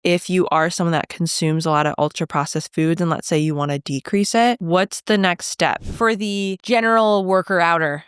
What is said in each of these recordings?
if you are someone that consumes a lot of ultra processed foods and let's say you want to decrease it, what's the next step? For the general worker-outer,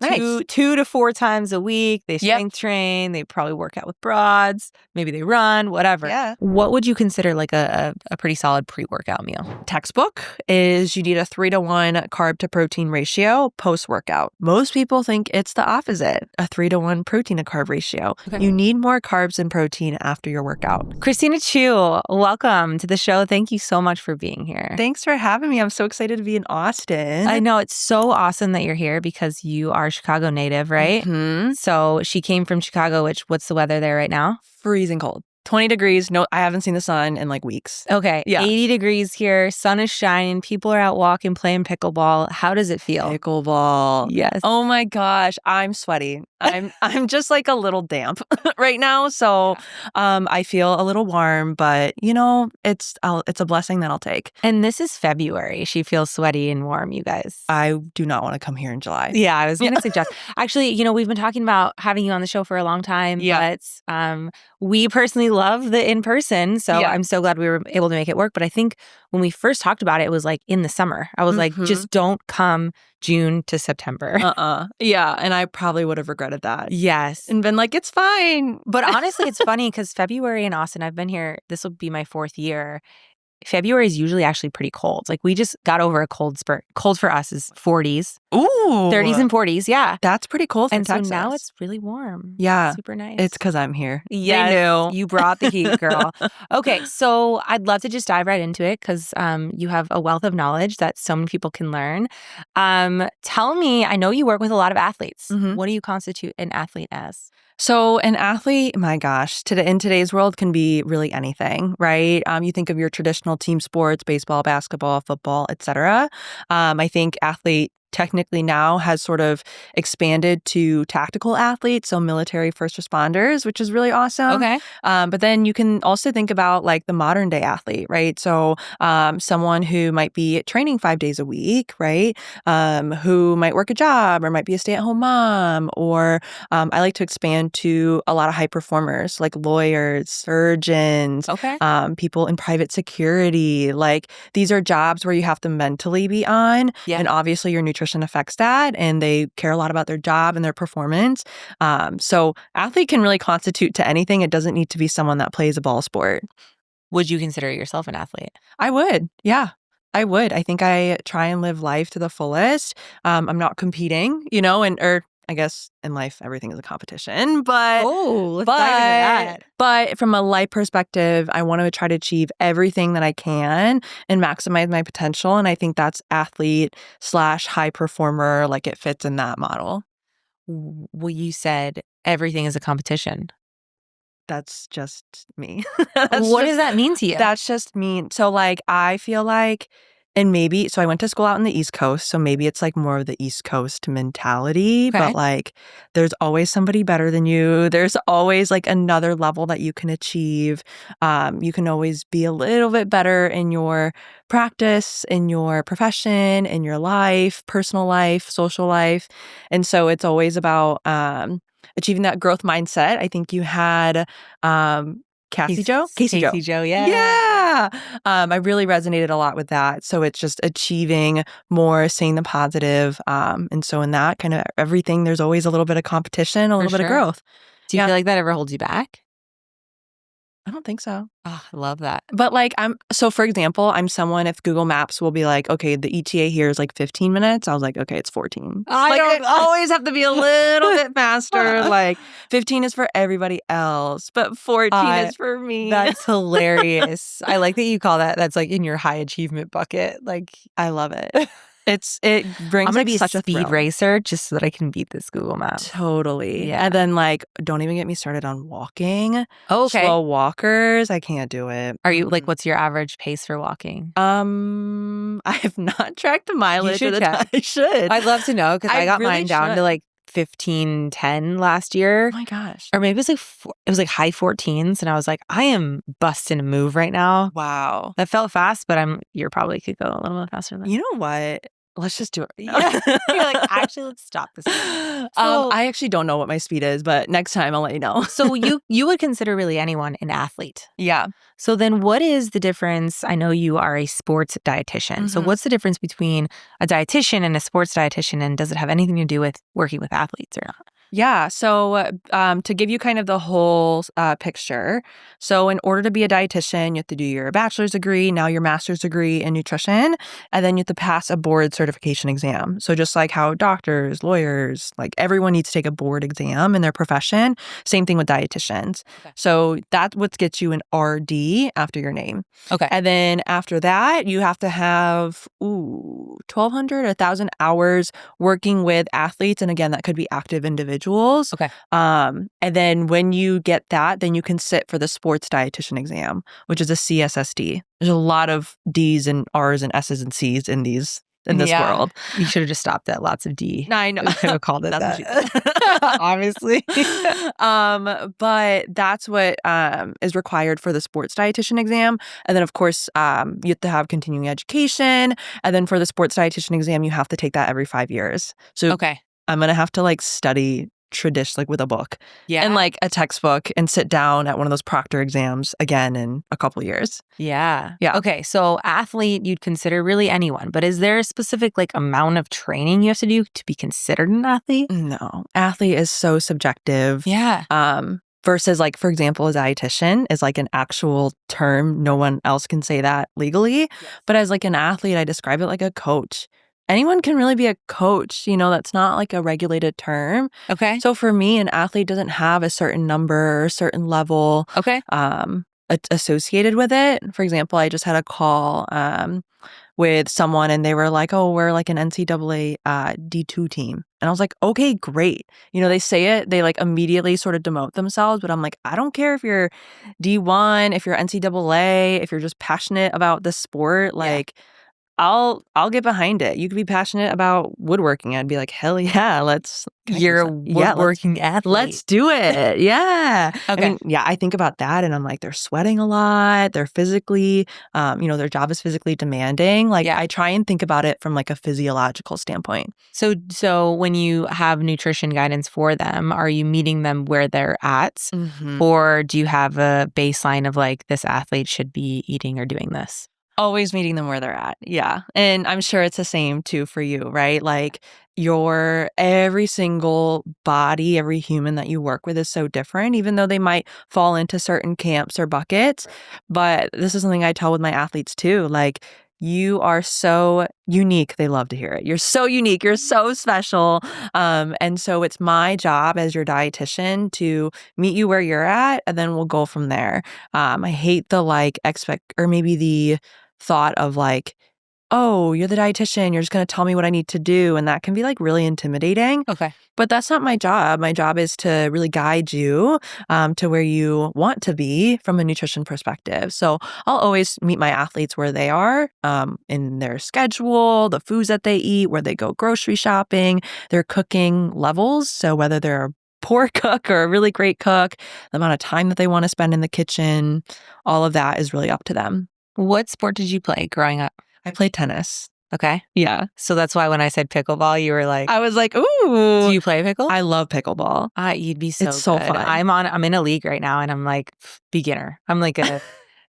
Nice. 2 to 4 times a week, they strength train, they probably work out with broads, maybe they run, whatever. Yeah. What would you consider like a pretty solid pre-workout meal? Textbook is you need a 3-to-1 carb to protein ratio post-workout. Most people think it's the opposite, a 3-to-1 protein to carb ratio. Okay. You need more carbs and protein after your workout. Christina Chu, welcome to the show. Thank you so much for being here. Thanks for having me. I'm so excited to be in Austin. I know, it's so awesome that you're here because you are a Chicago native, right? Mm-hmm. So she came from Chicago, what's the weather there right now? Freezing cold. 20 degrees. No, I haven't seen the sun in like weeks. Okay. Yeah. 80 degrees here. Sun is shining. People are out walking, playing pickleball. How does it feel? Pickleball. Yes. Oh my gosh. I'm sweaty. I'm just like a little damp right now. So I feel a little warm, but it's a blessing that I'll take. And this is February. She feels sweaty and warm, you guys. I do not want to come here in July. Yeah, I was going to suggest. Actually, we've been talking about having you on the show for a long time, but we personally love the in-person. So I'm so glad we were able to make it work. But I think when we first talked about it, it was like in the summer. I was like, just don't come June to September. Yeah. And I probably would have regretted that. Yes. And been like, it's fine. But honestly, it's funny because February in Austin, I've been here, this will be my 4th year. February is usually actually pretty cold. Like we just got over a cold spurt. Cold for us is 40s. Ooh. 30s and 40s. Yeah. That's pretty cold for And Texas. so now it's really warm. Yeah. It's super nice. It's because I'm here. Yes. They knew. You brought the heat, girl. Okay. So I'd love to just dive right into it because you have a wealth of knowledge that so many people can learn. Tell me, I know you work with a lot of athletes. What do you constitute an athlete as? So an athlete, my gosh, in today's world can be really anything, right? You think of your traditional team sports, baseball, basketball, football, etc. I think athlete technically now has sort of expanded to tactical athletes, so military first responders, which is really awesome. Okay. But then you can also think about like the modern day athlete, right? So someone who might be training 5 days a week, right? Who might work a job or might be a stay-at-home mom, or I like to expand to a lot of high performers like lawyers, surgeons, people in private security. Like these are jobs where you have to mentally be on, and obviously your nutrition affects that, and they care a lot about their job and their performance. So athlete can really constitute to anything. It doesn't need to be someone that plays a ball sport. Would you consider yourself an athlete? I would. Yeah. I would. I think I try and live life to the fullest. I'm not competing, or I guess in life, everything is a competition, but let's dive into that. But from a life perspective, I want to try to achieve everything that I can and maximize my potential. And I think that's athlete/high performer, like it fits in that model. Well, you said everything is a competition. That's just me. What does that mean to you? That's just me. So like, I feel like, and maybe, so I went to school out in the East Coast, so maybe it's like more of the East Coast mentality, but like there's always somebody better than you. There's always like another level that you can achieve. You can always be a little bit better in your practice, in your profession, in your life, personal life, social life. And so it's always about achieving that growth mindset. I think you had Casey Joe, yeah. Yeah. I really resonated a lot with that. So it's just achieving more, seeing the positive. And so in that kind of everything, there's always a little bit of competition, a little bit of growth. Do you feel like that ever holds you back? I don't think so. Oh, I love that. But like, so for example, I'm someone, if Google Maps will be like, okay, the ETA here is like 15 minutes. I was like, okay, it's 14. I don't always have to be a little bit faster. Like 15 is for everybody else, but 14 is for me. That's hilarious. I like that you call that. That's like in your high achievement bucket. Like, I love it. It brings I'm gonna be such a speed racer just so that I can beat this Google map. Totally. Yeah. And then like, don't even get me started on walking. Oh, okay. Slow walkers, I can't do it. Are you like, what's your average pace for walking? I have not tracked the mileage. You should check. I should. I'd love to know because I got really mine down to like 15:10 last year. Oh my gosh. Or maybe it was like high 14s, and I was like, I am busting a move right now. Wow. That felt fast, but you probably could go a little bit faster than that. You know what? let's just do it. Yeah. You're like, actually, let's stop this. I actually don't know what my speed is, but next time I'll let you know. So you would consider really anyone an athlete. Yeah. So then what is the difference? I know you are a sports dietitian. So what's the difference between a dietitian and a sports dietitian, and does it have anything to do with working with athletes or not? Yeah. So to give you kind of the whole picture, so in order to be a dietitian, you have to do your bachelor's degree, now your master's degree in nutrition, and then you have to pass a board certification exam. So just like how doctors, lawyers, like everyone needs to take a board exam in their profession, same thing with dietitians. Okay. So that's what gets you an RD after your name. Okay. And then after that, you have to have 1,200, 1,000 hours working with athletes. And again, that could be active individuals. Okay. And then when you get that, then you can sit for the sports dietitian exam, which is a CSSD. There's a lot of D's and R's and S's and C's in this world. You should have just stopped at lots of D. I know. We could have called it That's that. Obviously. But that's what is required for the sports dietitian exam. And then, of course, you have to have continuing education. And then for the sports dietitian exam, you have to take that every 5 years. So Okay. I'm going to have to like study tradition, like with a book and like a textbook and sit down at one of those proctor exams again in a couple years. Yeah. Yeah. Okay. So athlete, you'd consider really anyone, but is there a specific like amount of training you have to do to be considered an athlete? No, athlete is so subjective. Yeah. Versus like, for example, a dietitian is like an actual term. No one else can say that legally. Yes. But as like an athlete, I describe it like a coach. Anyone can really be a coach, that's not like a regulated term. Okay. So for me, an athlete doesn't have a certain number or certain level associated with it. For example, I just had a call with someone and they were like, oh, we're like an NCAA D2 team. And I was like, okay, great. They say it, they like immediately sort of demote themselves. But I'm like, I don't care if you're D1, if you're NCAA, if you're just passionate about the sport, like I'll get behind it. You could be passionate about woodworking. I'd be like, hell yeah, You're a woodworking athlete. Let's do it. Yeah. Okay. I think about that and I'm like, they're sweating a lot. They're physically, their job is physically demanding. Like I try and think about it from like a physiological standpoint. So when you have nutrition guidance for them, are you meeting them where they're at? Or do you have a baseline of like, this athlete should be eating or doing this? Always meeting them where they're at. Yeah. And I'm sure it's the same too for you, right? Like every single body, every human that you work with is so different, even though they might fall into certain camps or buckets. But this is something I tell with my athletes too. Like, you are so unique. They love to hear it. You're so unique. You're so special. And so it's my job as your dietitian to meet you where you're at, and then we'll go from there. I hate the maybe the thought of like, oh, you're the dietitian, you're just going to tell me what I need to do. And that can be like really intimidating. Okay. But that's not my job. My job is to really guide you to where you want to be from a nutrition perspective. So I'll always meet my athletes where they are in their schedule, the foods that they eat, where they go grocery shopping, their cooking levels. So whether they're a poor cook or a really great cook, the amount of time that they want to spend in the kitchen, all of that is really up to them. What sport did you play growing up? I played tennis. Okay. Yeah. So that's why when I said pickleball, you were like... I was like, ooh. Do you play pickle? I love pickleball. You'd be so It's so good. fun. I'm in a league right now and I'm like beginner. I'm like I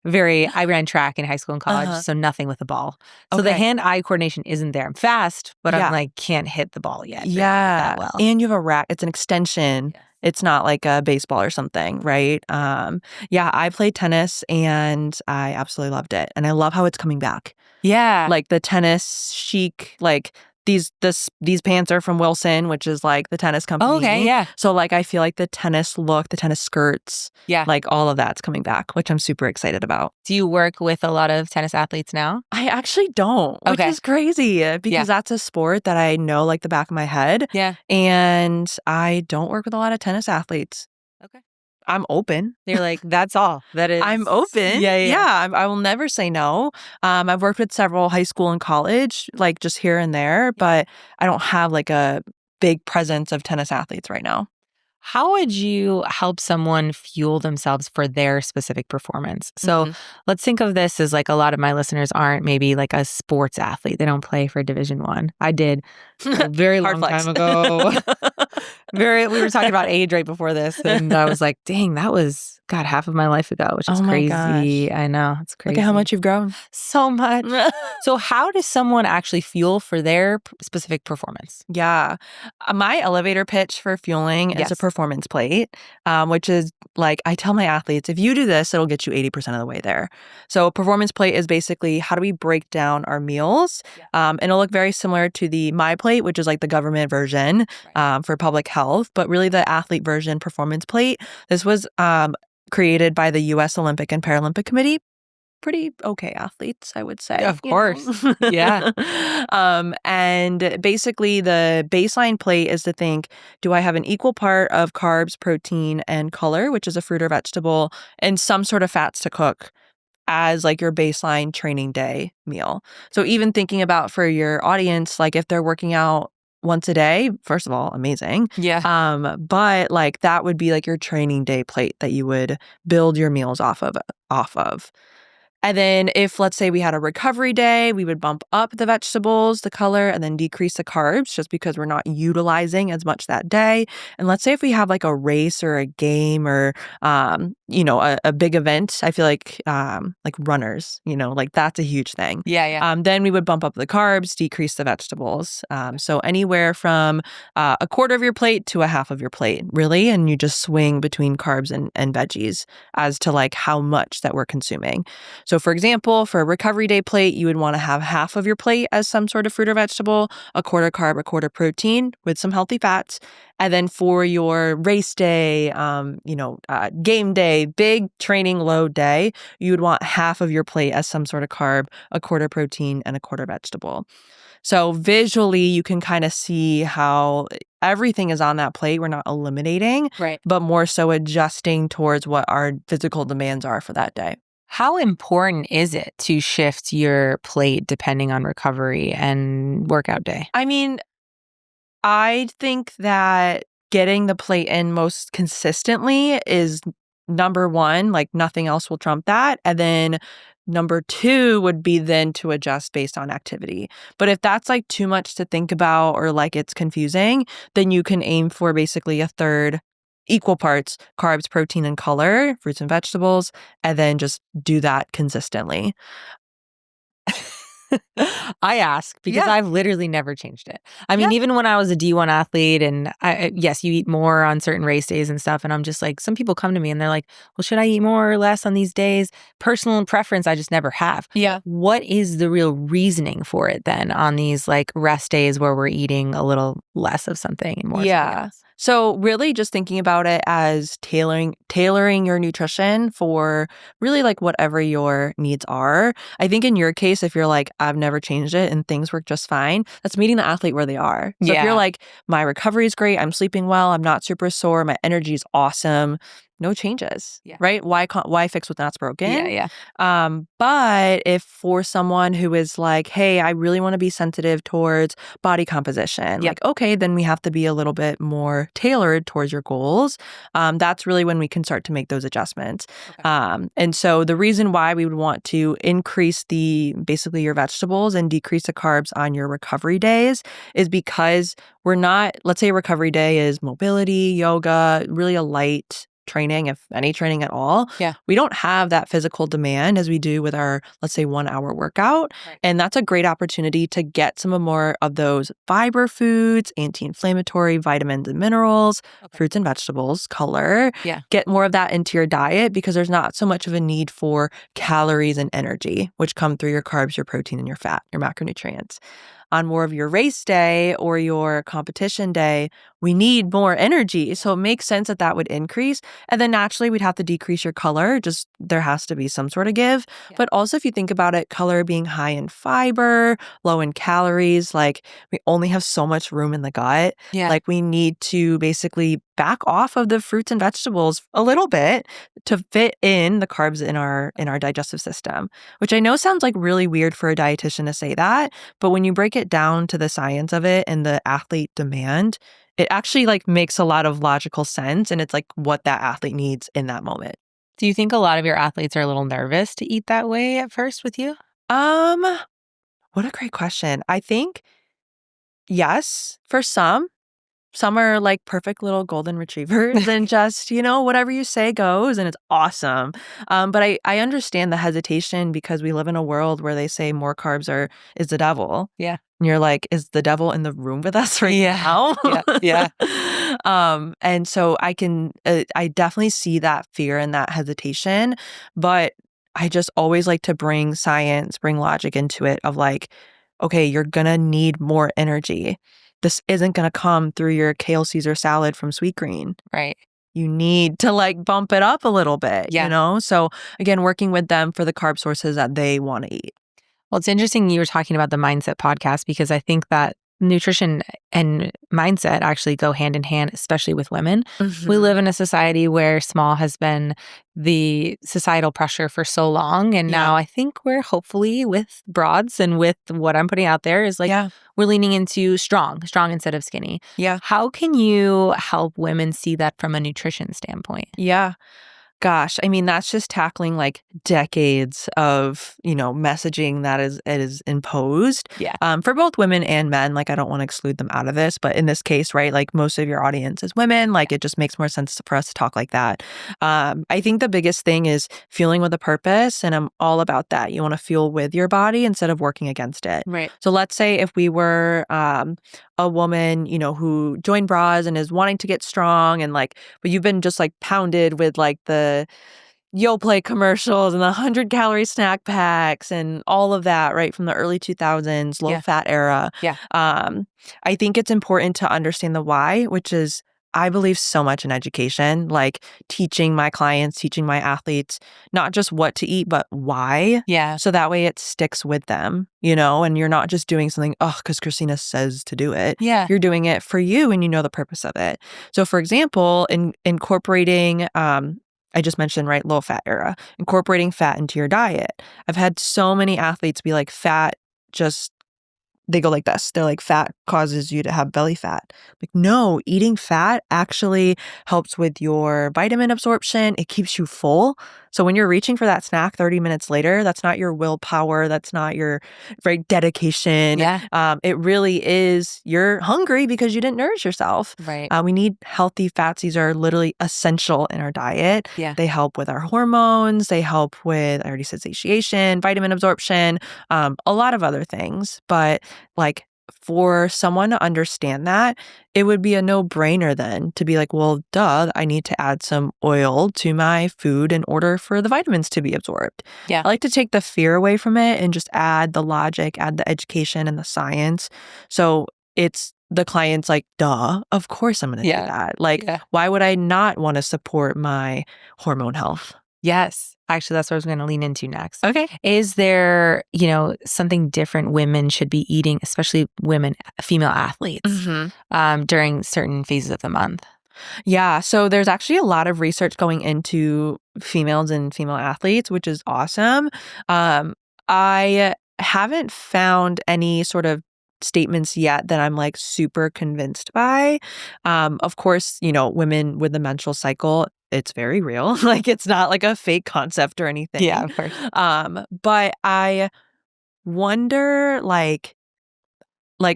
ran track in high school and college, so nothing with the ball. So the hand-eye coordination isn't there. I'm fast, but I'm like, can't hit the ball yet. Yeah. That well. And you have a rack. It's an extension. Yes. It's not like a baseball or something, right? I played tennis and I absolutely loved it. And I love how it's coming back. Yeah. Like the tennis chic, like these pants are from Wilson, which is like the tennis company. Oh, okay, yeah. So like I feel like the tennis look, the tennis skirts, like all of that's coming back, which I'm super excited about. Do you work with a lot of tennis athletes now? I actually don't, which is crazy because that's a sport that I know like the back of my head. Yeah. And I don't work with a lot of tennis athletes. Okay. I'm open. They're like, that's all. That is. I'm open. Yeah. I will never say no. I've worked with several high school and college, like just here and there, but I don't have like a big presence of tennis athletes right now. How would you help someone fuel themselves for their specific performance? So let's think of this as like a lot of my listeners aren't maybe like a sports athlete. They don't play for Division I. I did a very long time ago. We were talking about age right before this, and I was like, dang, that was half of my life ago, which is crazy. Gosh. I know, it's crazy. Look at how much you've grown. So much. So how does someone actually fuel for their specific performance? Yeah. My elevator pitch for fueling is a performance plate, which is like I tell my athletes, if you do this, it'll get you 80% of the way there. So a performance plate is basically how do we break down our meals? And it'll look very similar to the My Plate, which is like the government version for public health, but really the athlete version performance plate. This was created by the U.S. Olympic and Paralympic Committee. Pretty okay athletes, I would say. Of course. Yeah. And basically the baseline plate is to think, do I have an equal part of carbs, protein, and color, which is a fruit or vegetable, and some sort of fats to cook as like your baseline training day meal. So even thinking about for your audience, like if they're working out once a day, first of all, amazing. Yeah. But like that would be like your training day plate that you would build your meals off of. And then if, let's say, we had a recovery day, we would bump up the vegetables, the color, and then decrease the carbs just because we're not utilizing as much that day. And let's say if we have like a race or a game or, a big event, I feel like runners, like that's a huge thing. Yeah. Then we would bump up the carbs, decrease the vegetables. So anywhere from a quarter of your plate to a half of your plate, really. And you just swing between carbs and veggies as to like how much that we're consuming. So for example, for a recovery day plate, you would want to have half of your plate as some sort of fruit or vegetable, a quarter carb, a quarter protein with some healthy fats. And then for your race day, game day, big training load day, you would want half of your plate as some sort of carb, a quarter protein, and a quarter vegetable. So visually, you can kind of see how everything is on that plate. We're not eliminating, but more so adjusting towards what our physical demands are for that day. How important is it to shift your plate depending on recovery and workout day? I mean, I think that getting the plate in most consistently is number one, like nothing else will trump that. And then number two would be then to adjust based on activity. But if that's like too much to think about or like it's confusing, then you can aim for basically a third equal parts carbs, protein, and color, fruits and vegetables, and then just do that consistently. I ask because I've literally never changed it. I mean, even when I was a D1 athlete and yes, you eat more on certain race days and stuff. And I'm just like, some people come to me and they're like, well, should I eat more or less on these days? Personal preference, I just never have. Yeah. What is the real reasoning for it then on these like rest days where we're eating a little less of something and more of something else? So really just thinking about it as tailoring your nutrition for really like whatever your needs are. I think in your case, if you're like, I've never changed it and things work just fine, that's meeting the athlete where they are. So if you're like, my recovery is great, I'm sleeping well, I'm not super sore, my energy is awesome, no changes, right? Why fix what's not broken? But if for someone who is like, hey, I really want to be sensitive towards body composition, like, okay, then we have to be a little bit more tailored towards your goals. That's really when we can start to make those adjustments. And so the reason why we would want to increase basically your vegetables and decrease the carbs on your recovery days is because let's say a recovery day is mobility, yoga, really a light training, if any training at all. We don't have that physical demand as we do with our, let's say, 1 hour workout. And that's a great opportunity to get some more of those fiber foods, anti-inflammatory vitamins and minerals, fruits and vegetables, color. Get more of that into your diet because there's not so much of a need for calories and energy, which come through your carbs, your protein, and your fat, your macronutrients. On more of your race day or your competition day, we need more energy. So it makes sense that would increase. And then naturally, we'd have to decrease your color. Just there has to be some sort of give. But also, if you think about it, color being high in fiber, low in calories, like we only have so much room in the gut. Like we need to basically back off of the fruits and vegetables a little bit to fit in the carbs in our digestive system, which I know sounds like really weird for a dietitian to say that, but when you break it down to the science of it and the athlete demand, it actually like makes a lot of logical sense, and it's like what that athlete needs in that moment. Do you think a lot of your athletes are a little nervous to eat that way at first with you? Um, what a great question. I think yes, for some. Some are like perfect little golden retrievers and just, whatever you say goes and it's awesome. But I understand the hesitation because we live in a world where they say more carbs is the devil. Yeah. And you're like, is the devil in the room with us right now? Yeah. And so I definitely see that fear and that hesitation, but I just always like to bring science, bring logic into it of like, okay, you're gonna need more energy. This isn't gonna come through your kale Caesar salad from Sweetgreen. Right. You need to like bump it up a little bit, So again, working with them for the carb sources that they want to eat. Well, it's interesting you were talking about the mindset podcast because I think that nutrition and mindset actually go hand in hand, especially with women. We live in a society where small has been the societal pressure for so long. And now I think we're hopefully with broads and with what I'm putting out there is like we're leaning into strong instead of skinny. Yeah. How can you help women see that from a nutrition standpoint? Yeah. Gosh, I mean, that's just tackling like decades of, messaging that is imposed. Yeah. For both women and men. Like, I don't want to exclude them out of this, but in this case, right, like most of your audience is women. Like, it just makes more sense for us to talk like that. I think the biggest thing is fueling with a purpose, and I'm all about that. You want to fuel with your body instead of working against it. Right. So let's say if we were a woman, who joined bras and is wanting to get strong and like, but you've been just like pounded with like the Yoplait commercials and the 100-calorie snack packs and all of that, right, from the early 2000s, low-fat era. Yeah. I think it's important to understand the why, which is I believe so much in education, like teaching my clients, teaching my athletes, not just what to eat, but why. Yeah. So that way it sticks with them, and you're not just doing something, because Christina says to do it. Yeah. You're doing it for you and you know the purpose of it. So for example, in incorporating, I just mentioned, right, low fat era, incorporating fat into your diet. I've had so many athletes be like, fat just, they go like this. They're like, fat causes you to have belly fat. Like, no, eating fat actually helps with your vitamin absorption. It keeps you full. So when you're reaching for that snack 30 minutes later, that's not your willpower. That's not your dedication. Yeah. It really is you're hungry because you didn't nourish yourself. Right. We need healthy fats. These are literally essential in our diet. Yeah. They help with our hormones. They help with, I already said, satiation, vitamin absorption, a lot of other things. But like for someone to understand that, it would be a no-brainer then to be like, well, duh, I need to add some oil to my food in order for the vitamins to be absorbed. Yeah. I like to take the fear away from it and just add the logic, add the education and the science. So it's the client's like, duh, of course I'm going to do that. Like, why would I not want to support my hormone health? Yes. Actually, that's what I was going to lean into next. Okay. Is there, something different women should be eating, especially female athletes, during certain phases of the month? Yeah. So there's actually a lot of research going into females and female athletes, which is awesome. I haven't found any sort of statements yet that I'm like super convinced by. Of course, women with the menstrual cycle, it's very real. Like, it's not like a fake concept or anything. Yeah, of course. But I wonder, like,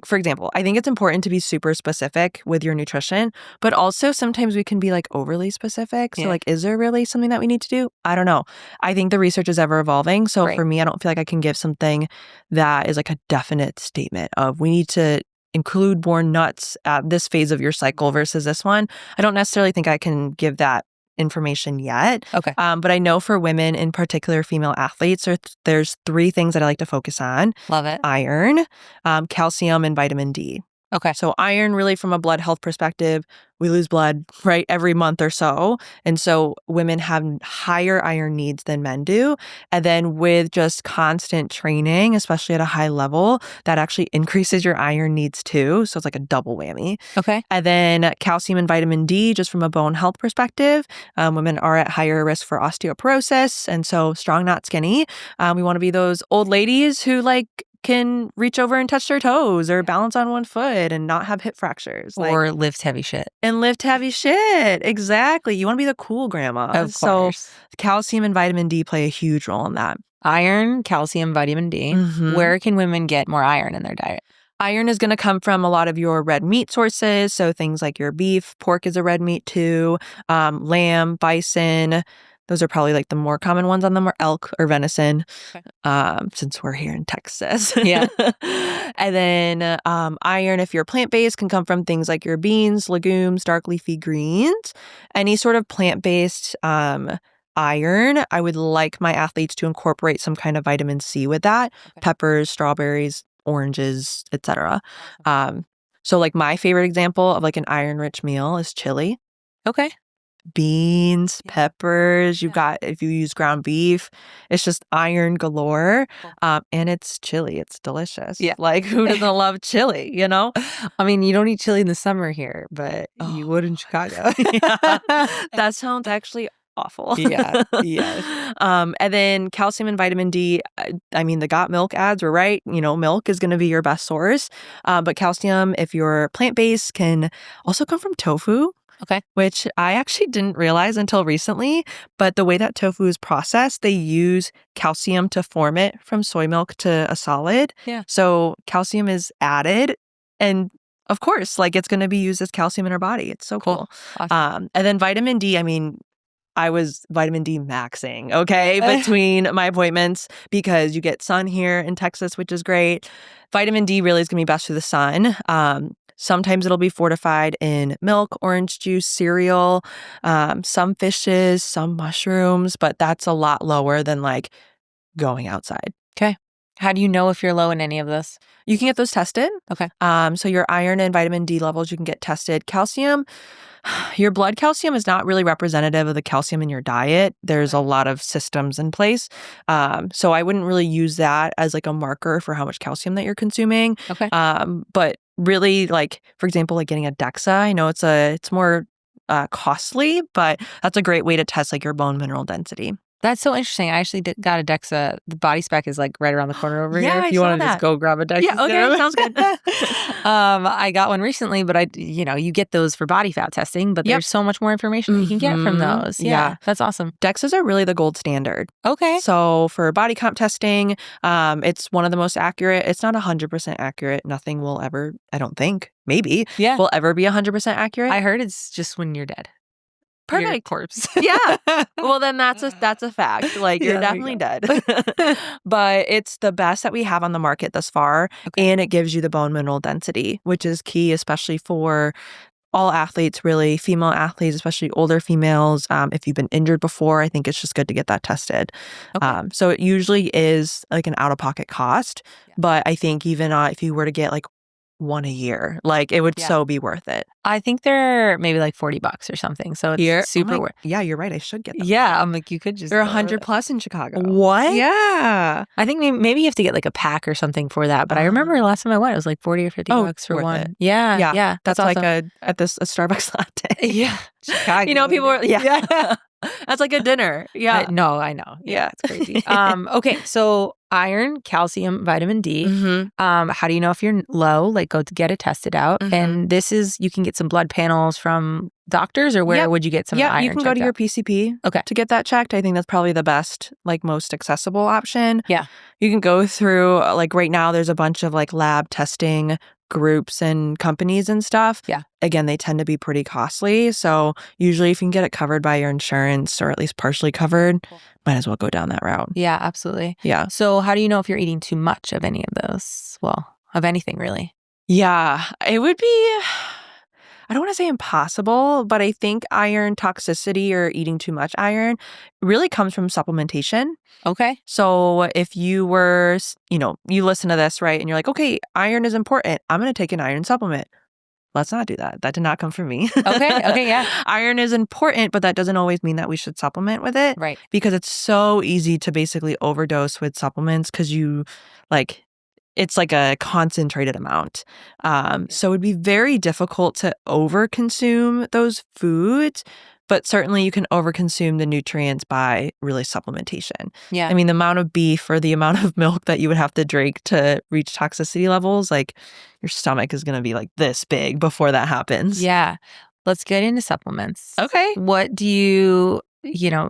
for example, I think it's important to be super specific with your nutrition, but also sometimes we can be like overly specific. So like, is there really something that we need to do? I don't know. I think the research is ever evolving. So for me, I don't feel like I can give something that is like a definite statement of we need to include more nuts at this phase of your cycle versus this one. I don't necessarily think I can give that information yet. Okay. But I know for women, in particular female athletes, there's 3 things that I like to focus on. Love it. Iron, calcium, and vitamin D. Okay. So iron, really from a blood health perspective, we lose blood, right, every month or so. And so women have higher iron needs than men do. And then with just constant training, especially at a high level, that actually increases your iron needs too. So it's like a double whammy. Okay. And then calcium and vitamin D, just from a bone health perspective, women are at higher risk for osteoporosis. And so strong, not skinny. We want to be those old ladies who can reach over and touch their toes or balance on one foot and not have hip fractures. Or lift heavy shit. And lift heavy shit. Exactly. You want to be the cool grandma. Of course. So calcium and vitamin D play a huge role in that. Iron, calcium, vitamin D. Mm-hmm. Where can women get more iron in their diet? Iron is going to come from a lot of your red meat sources. So things like your beef, pork is a red meat too, lamb, bison. Those are probably like the more common ones on them, or elk or venison, since we're here in Texas. Yeah. And then iron, if you're plant-based, can come from things like your beans, legumes, dark leafy greens. Any sort of plant-based iron, I would like my athletes to incorporate some kind of vitamin C with that. Okay. Peppers, strawberries, oranges, etc. So like my favorite example of like an iron-rich meal is chili. Okay. Beans, peppers, you've got, if you use ground beef, it's just iron galore. And it's chili. It's delicious. Yeah. Like, who doesn't love chili, you know? I mean, you don't eat chili in the summer here, but you would in Chicago. That sounds actually awful. Yeah. Yeah. And then calcium and vitamin D, I mean, the Got Milk ads were right. You know, milk is going to be your best source. But calcium, if you're plant-based, can also come from tofu. Okay. Which I actually didn't realize until recently, but the way that tofu is processed, they use calcium to form it from soy milk to a solid. Yeah. So calcium is added, and of course, like, it's going to be used as calcium in our body. It's so cool. Awesome. And then vitamin D, I mean, I was vitamin D maxing, okay, between my appointments, because you get sun here in Texas, which is great. Vitamin D really is going to be best through the sun. Sometimes it'll be fortified in milk, orange juice, cereal, some fishes, some mushrooms, but that's a lot lower than like going outside. Okay. How do you know if you're low in any of this? You can get those tested. Okay. So your iron and vitamin D levels, you can get tested. Calcium, your blood calcium is not really representative of the calcium in your diet. There's a lot of systems in place. So I wouldn't really use that as like a marker for how much calcium that you're consuming. Okay. But really, like, for example, like getting a DEXA, I know it's more costly, but that's a great way to test like your bone mineral density. That's so interesting. I actually got a DEXA. The body spec is like right around the corner over here. If you I want to just go grab a DEXA. Yeah, okay, sounds good. I got one recently, but you get those for body fat testing, but there's so much more information that you can get from those. Yeah, that's awesome. DEXAs are really the gold standard. Okay. So for body comp testing, it's one of the most accurate. It's not 100% accurate. Nothing will ever, I don't think, maybe, will ever be 100% accurate. I heard it's just when you're dead. Perfect. Your corpse. Yeah. Well, then that's a fact. Like, you're definitely dead. But it's the best that we have on the market thus far. Okay. And it gives you the bone mineral density, which is key, especially for all athletes, really, female athletes, especially older females. If you've been injured before, I think it's just good to get that tested. Okay. So it usually is like an out-of-pocket cost. Yeah. But I think even if you were to get like one a year, like, it would so be worth it. I think they're maybe like $40 or something. So it's super worth. Yeah, you're right. I should get them. Yeah, I'm like, you could just. They're 100+ in Chicago. What? Yeah. I think maybe you have to get like a pack or something for that. But I remember last time I went, it was like $40 or $50 for one. It. Yeah. That's awesome. like a Starbucks latte. Yeah. Chicago. You know, people are, that's like a dinner. Yeah. I know. Yeah, it's crazy. Okay, so iron, calcium, vitamin D. Mm-hmm. How do you know if you're low? Like, go to get it tested out. Mm-hmm. And this is, you can get some blood panels from doctors, or where would you get some iron? You can go to your PCP to get that checked. I think that's probably the best, like, most accessible option. Yeah. You can go through, like, right now there's a bunch of like lab testing groups and companies and stuff. Yeah. Again, they tend to be pretty costly. So usually if you can get it covered by your insurance, or at least partially covered, might as well go down that route. Yeah, absolutely. Yeah. So how do you know if you're eating too much of any of those? Well, of anything, really. Yeah. It would be, I don't want to say impossible, but I think iron toxicity or eating too much iron really comes from supplementation. Okay. So if you were, you listen to this, right? And you're like, okay, iron is important. I'm going to take an iron supplement. Let's not do that. That did not come from me. Okay, yeah. Iron is important, but that doesn't always mean that we should supplement with it. Right. Because it's so easy to basically overdose with supplements because it's like a concentrated amount. So it'd be very difficult to overconsume those foods, but certainly you can overconsume the nutrients by really supplementation. Yeah. I mean, the amount of beef or the amount of milk that you would have to drink to reach toxicity levels, like your stomach is going to be like this big before that happens. Yeah. Let's get into supplements. Okay. What do you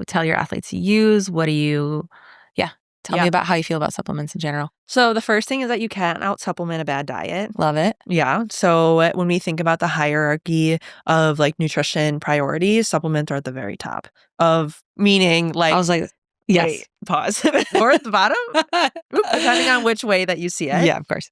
tell your athletes to use? Tell me about how you feel about supplements in general. So the first thing is that you can't out-supplement a bad diet. Love it. Yeah. So when we think about the hierarchy of like nutrition priorities, supplements are at the very top of meaning like. I was like, yes. Wait, pause. Or at the bottom, depending on which way that you see it. Yeah, of course.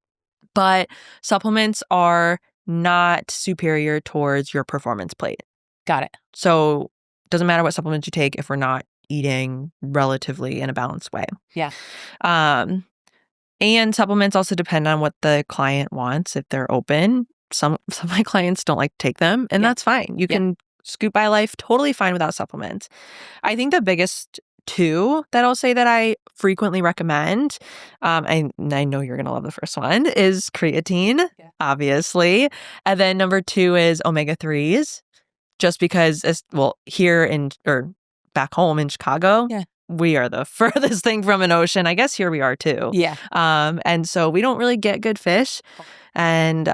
But supplements are not superior towards your performance plate. Got it. So it doesn't matter what supplements you take if we're not eating relatively in a balanced way. Yeah. And supplements also depend on what the client wants. If they're open, some of my clients don't like to take them, and that's fine. You can scoot by life totally fine without supplements. I think the biggest two that I'll say that I frequently recommend, I know you're going to love the first one, is creatine, obviously. And then number 2 is omega-3s, just because, here or back home in Chicago, we are the furthest thing from an ocean. I guess here we are too. Yeah. And so we don't really get good fish. And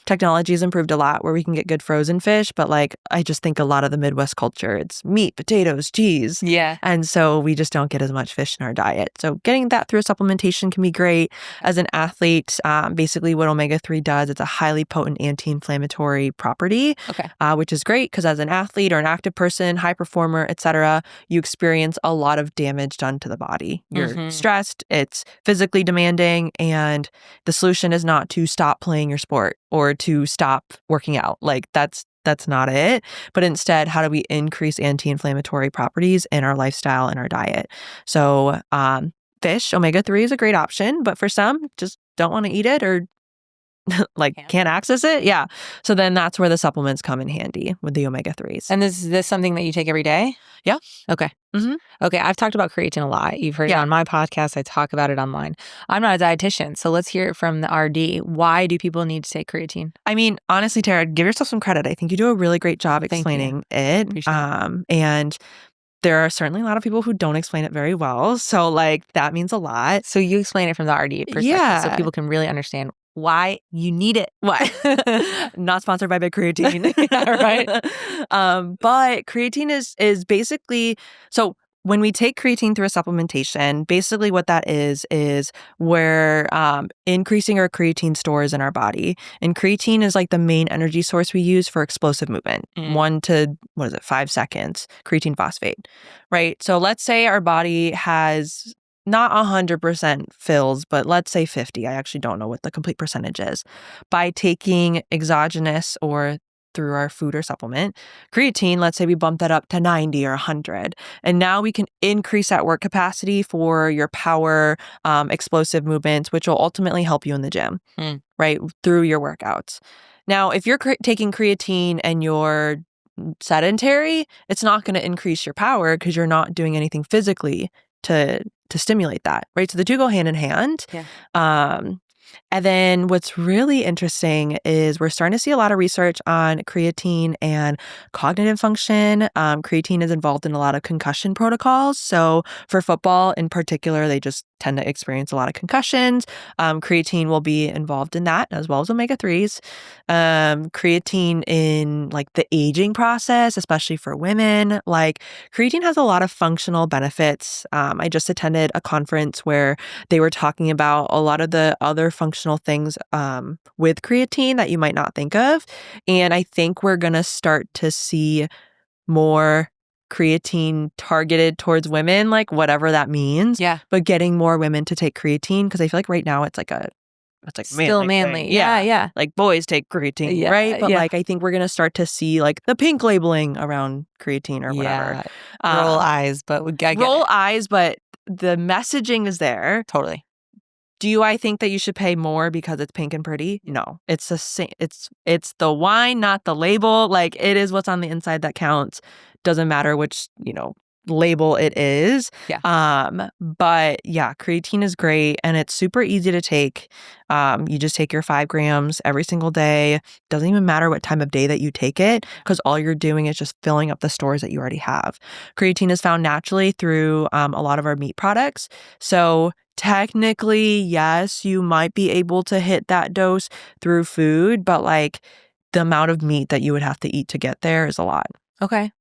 technology has improved a lot where we can get good frozen fish. But like, I just think a lot of the Midwest culture, it's meat, potatoes, cheese. Yeah. And so we just don't get as much fish in our diet. So getting that through supplementation can be great. As an athlete, basically what omega-3 does, it's a highly potent anti-inflammatory property, which is great because as an athlete or an active person, high performer, etc., you experience a lot of damage done to the body. You're stressed, it's physically demanding, and the solution is not to stop playing your sport or to stop working out. Like that's not it. But instead, how do we increase anti-inflammatory properties in our lifestyle and our diet? So fish, omega-3 is a great option, but for some, just don't want to eat it or can't access it. Yeah. So then that's where the supplements come in handy with the omega-3s. And is this something that you take every day? Yeah. Okay. Mm-hmm. Okay. I've talked about creatine a lot. You've heard it on my podcast. I talk about it online. I'm not a dietitian, so let's hear it from the RD. Why do people need to take creatine? I mean, honestly, Tara, give yourself some credit. I think you do a really great job explaining it. And there are certainly a lot of people who don't explain it very well. So that means a lot. So you explain it from the RD perspective so people can really understand why you need it. Why? Not sponsored by Big Creatine. Right. But creatine is basically, so when we take creatine through a supplementation, basically what that is we're increasing our creatine stores in our body. And creatine is like the main energy source we use for explosive movement. 1 to, 5 seconds, creatine phosphate, right? So let's say our body has not 100% fills, but let's say 50. I actually don't know what the complete percentage is. By taking exogenous or through our food or supplement, creatine, let's say we bump that up to 90 or 100. And now we can increase that work capacity for your power, explosive movements, which will ultimately help you in the gym, right? Through your workouts. Now, if you're taking creatine and you're sedentary, it's not going to increase your power because you're not doing anything physically to stimulate that, right? So the two go hand in hand. Yeah. And then what's really interesting is we're starting to see a lot of research on creatine and cognitive function. Creatine is involved in a lot of concussion protocols. So for football in particular, they just tend to experience a lot of concussions. Creatine will be involved in that as well as omega-3s. Creatine in the aging process, especially for women, creatine has a lot of functional benefits. I just attended a conference where they were talking about a lot of the other functional things with creatine that you might not think of. And I think we're going to start to see more creatine targeted towards women, whatever that means. Yeah. But getting more women to take creatine, because I feel like right now it's a it's like still manly thing. manly. Yeah. Like boys take creatine, right? But like I think we're gonna start to see like the pink labeling around creatine or whatever. Roll eyes, but we gotta roll eyes, but the messaging is there. Totally. Do I think that you should pay more because it's pink and pretty? No. It's the same. It's the wine, not the label. Like it is what's on the inside that counts. Doesn't matter which, label it is. But yeah, creatine is great and it's super easy to take. You just take your 5 grams every single day. Doesn't even matter what time of day that you take it because all you're doing is just filling up the stores that you already have. Creatine is found naturally through a lot of our meat products. So technically, yes, you might be able to hit that dose through food, but like the amount of meat that you would have to eat to get there is a lot. Okay.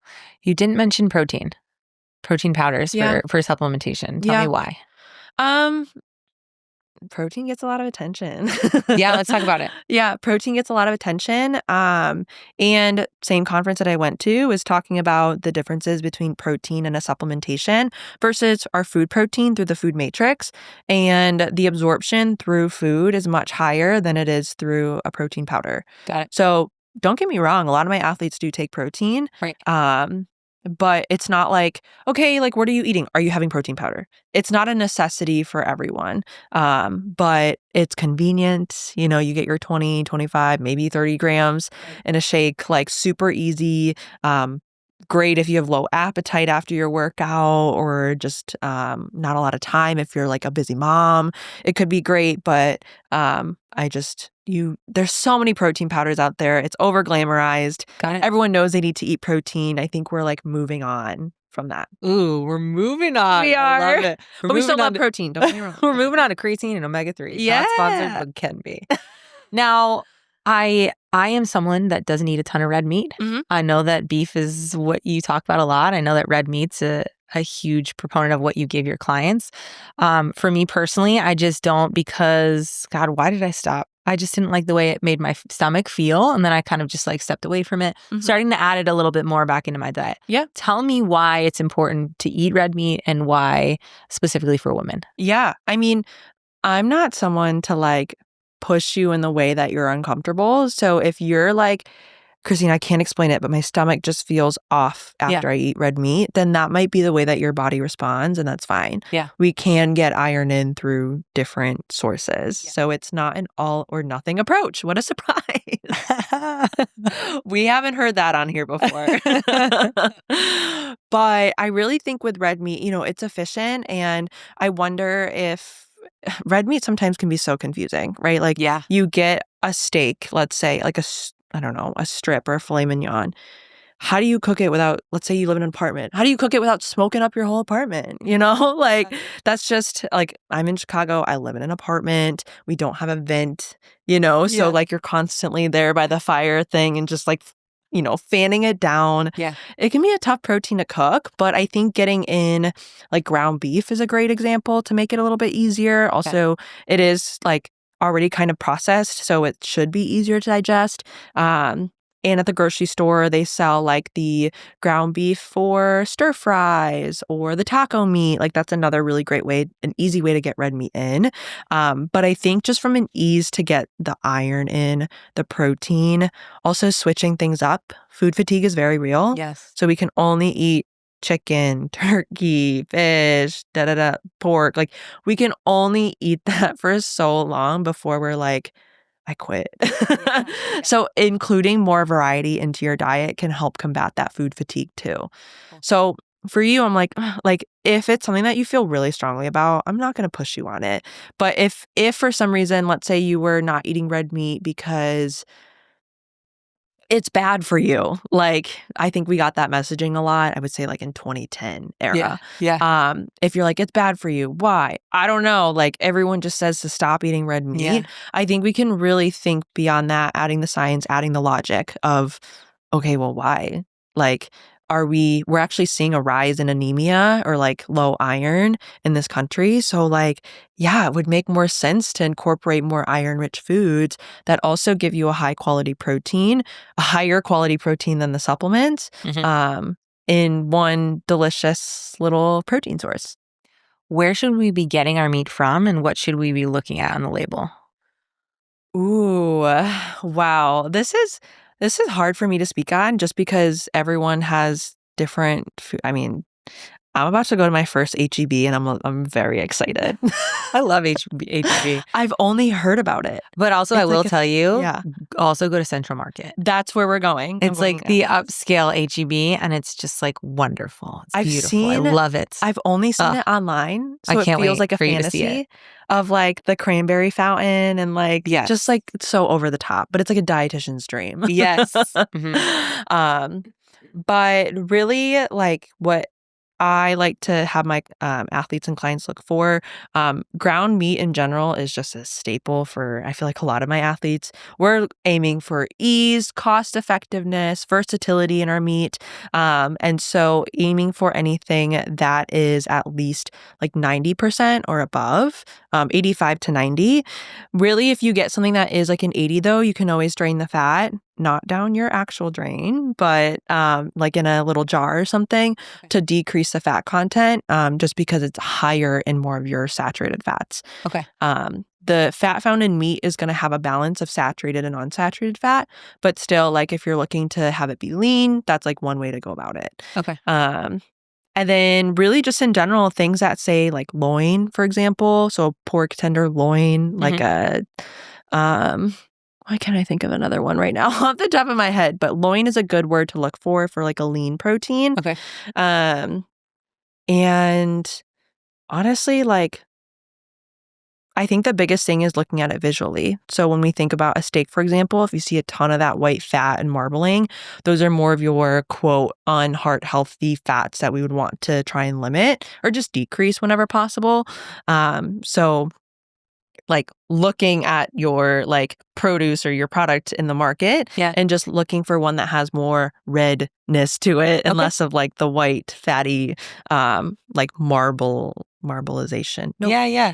You didn't mention protein powders for supplementation. Tell me why. Protein gets a lot of attention. Yeah, let's talk about it. Yeah, protein gets a lot of attention. And same conference that I went to was talking about the differences between protein and a supplementation versus our food protein through the food matrix. And the absorption through food is much higher than it is through a protein powder. Got it. So don't get me wrong, a lot of my athletes do take protein. Right. But it's not like, okay, like, what are you eating? Are you having protein powder? It's not a necessity for everyone. But it's convenient. You get your 20, 25, maybe 30 grams in a shake, like super easy. Great if you have low appetite after your workout or just not a lot of time if you're like a busy mom. It could be great, but there's so many protein powders out there. It's over glamorized. Got it. Everyone knows they need to eat protein. I think we're like moving on from that. Ooh, we're moving on. We are. I love it. But we still love protein. Don't get me wrong. We're moving on to creatine and omega-3. Yeah. Not sponsored, but can be. Now, I am someone that doesn't eat a ton of red meat. Mm-hmm. I know that beef is what you talk about a lot. I know that red meat's a huge proponent of what you give your clients. For me personally, I just don't because, God, why did I stop? I just didn't like the way it made my stomach feel. And then I kind of just like stepped away from it, starting to add it a little bit more back into my diet. Yeah. Tell me why it's important to eat red meat and why specifically for women. Yeah. I mean, I'm not someone to like push you in the way that you're uncomfortable. So if you're like, Christine, I can't explain it, but my stomach just feels off after I eat red meat, then that might be the way that your body responds, and that's fine. Yeah. We can get iron in through different sources. Yeah. So it's not an all or nothing approach. What a surprise. We haven't heard that on here before. But I really think with red meat, it's efficient, and I wonder if red meat sometimes can be so confusing, right? Like you get a steak, let's say, like a strip or a filet mignon. How do you cook it without, let's say you live in an apartment. How do you cook it without smoking up your whole apartment? Like that's just like, I'm in Chicago. I live in an apartment. We don't have a vent, so like you're constantly there by the fire thing and just like, fanning it down. Yeah. It can be a tough protein to cook, but I think getting in like ground beef is a great example to make it a little bit easier. Also, it is like already kind of processed, so it should be easier to digest. And at the grocery store, they sell like the ground beef for stir fries or the taco meat. Like that's another really great way, an easy way to get red meat in. But I think just from an ease to get the iron in, the protein, also switching things up. Food fatigue is very real. Yes. So we can only eat chicken, turkey, fish, pork. Like we can only eat that for so long before we're like, I quit. So including more variety into your diet can help combat that food fatigue too. So for you, I'm like if it's something that you feel really strongly about, I'm not going to push you on it. But if for some reason, let's say you were not eating red meat because it's bad for you. Like, I think we got that messaging a lot. I would say like in 2010 era. Yeah. If you're like, it's bad for you. Why? I don't know. Like everyone just says to stop eating red meat. Yeah. I think we can really think beyond that, adding the science, adding the logic of, okay, well, why? Like, we're actually seeing a rise in anemia or like low iron in this country. So like, yeah, it would make more sense to incorporate more iron-rich foods that also give you a high quality protein, a higher quality protein than the supplements, in one delicious little protein source. Where should we be getting our meat from and what should we be looking at on the label? Ooh, wow. This is hard for me to speak on just because everyone has different food. I mean, I'm about to go to my first HEB and I'm very excited. I love HEB. I've only heard about it. But also, I It's will like tell you, yeah, also go to Central Market. that's where we're going. I'm It's like going the after this. upscale HEB, and it's just like wonderful. It's I've beautiful. I seen love it. I've only seen Ugh, it online, I so it can't feels wait like a for you to see it. fantasy of like the cranberry fountain and like just Yes. like it's so over the top, but it's like a dietitian's dream. Yes. Mhm. Um, but really like what I like to have my athletes and clients look for. Ground meat in general is just a staple for, I feel like, a lot of my athletes. We're aiming for ease, cost effectiveness, versatility in our meat. And so aiming for anything that is at least like 90% or above, 85 to 90. Really, if you get something that is like an 80, though, you can always drain the fat. Not down your actual drain, but like in a little jar or something to decrease the fat content, just because it's higher in more of your saturated fats. Okay. The fat found in meat is going to have a balance of saturated and unsaturated fat, but still, like if you're looking to have it be lean, that's like one way to go about it. Okay. And then really just in general, things that say like loin, for example, so pork tenderloin, like a why can't I think of another one right now off the top of my head? But loin is a good word to look for like a lean protein. Okay. And honestly, like I think the biggest thing is looking at it visually. So when we think about a steak, for example, if you see a ton of that white fat and marbling, those are more of your quote unheart healthy fats that we would want to try and limit or just decrease whenever possible. So like looking at your like produce or your product in the market and just looking for one that has more redness to it and less of like the white fatty like marbleization. Nope. Yeah.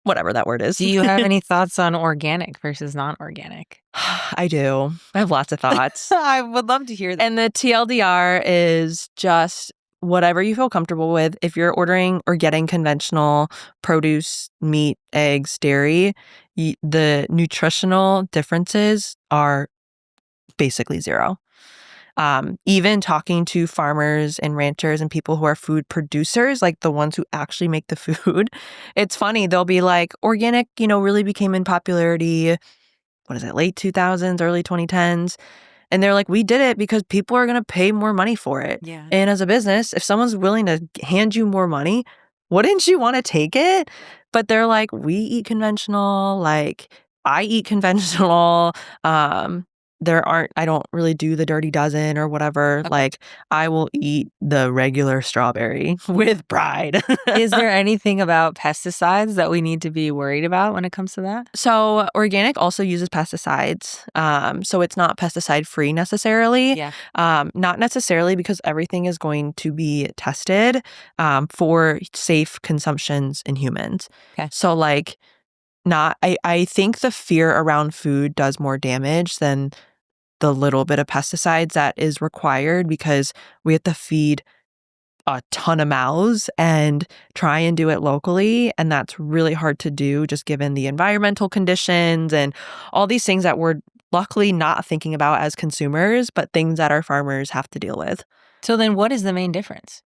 Whatever that word is. Do you have any thoughts on organic versus non-organic? I do. I have lots of thoughts. I would love to hear that. And the TLDR is just whatever you feel comfortable with. If you're ordering or getting conventional produce, meat, eggs, dairy, the nutritional differences are basically zero. Even talking to farmers and ranchers and people who are food producers, like the ones who actually make the food, it's funny. They'll be like, organic, really became in popularity, what is it, late 2000s, early 2010s. And they're like, we did it because people are going to pay more money for it. Yeah. And as a business, if someone's willing to hand you more money, wouldn't you want to take it? But they're like, we eat conventional, like I eat conventional. I don't really do the dirty dozen or whatever. Okay. Like I will eat the regular strawberry with pride. Is there anything about pesticides that we need to be worried about when it comes to that? So organic also uses pesticides. So it's not pesticide free necessarily. Yeah. Not necessarily because everything is going to be tested for safe consumptions in humans. Okay. So like I think the fear around food does more damage than the little bit of pesticides that is required because we have to feed a ton of mouths and try and do it locally. And that's really hard to do just given the environmental conditions and all these things that we're luckily not thinking about as consumers, but things that our farmers have to deal with. So then what is the main difference?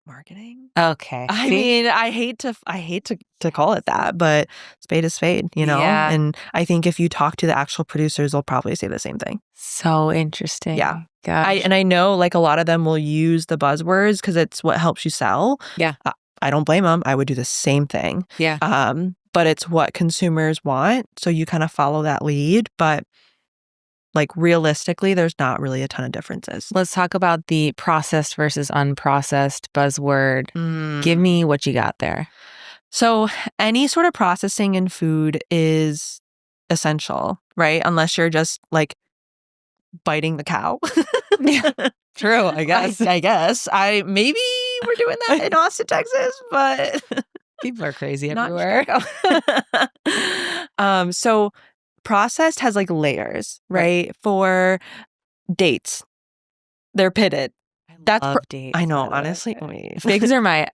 Marketing? Okay. I mean, I hate to call it that, but spade is spade, Yeah. And I think if you talk to the actual producers, they'll probably say the same thing. So interesting. Yeah. Gosh. I know like a lot of them will use the buzzwords because it's what helps you sell. Yeah. I don't blame them. I would do the same thing. Yeah. But it's what consumers want. So you kind of follow that lead. But like realistically, there's not really a ton of differences. Let's talk about the processed versus unprocessed buzzword. Give me what you got there. So any sort of processing in food is essential, right? Unless you're just like biting the cow. Yeah. True, I guess. I guess. Maybe we're doing that in Austin, Texas, but people are crazy not everywhere. So processed has like layers, right? For dates, they're pitted. love dates. I know, honestly. Figs are my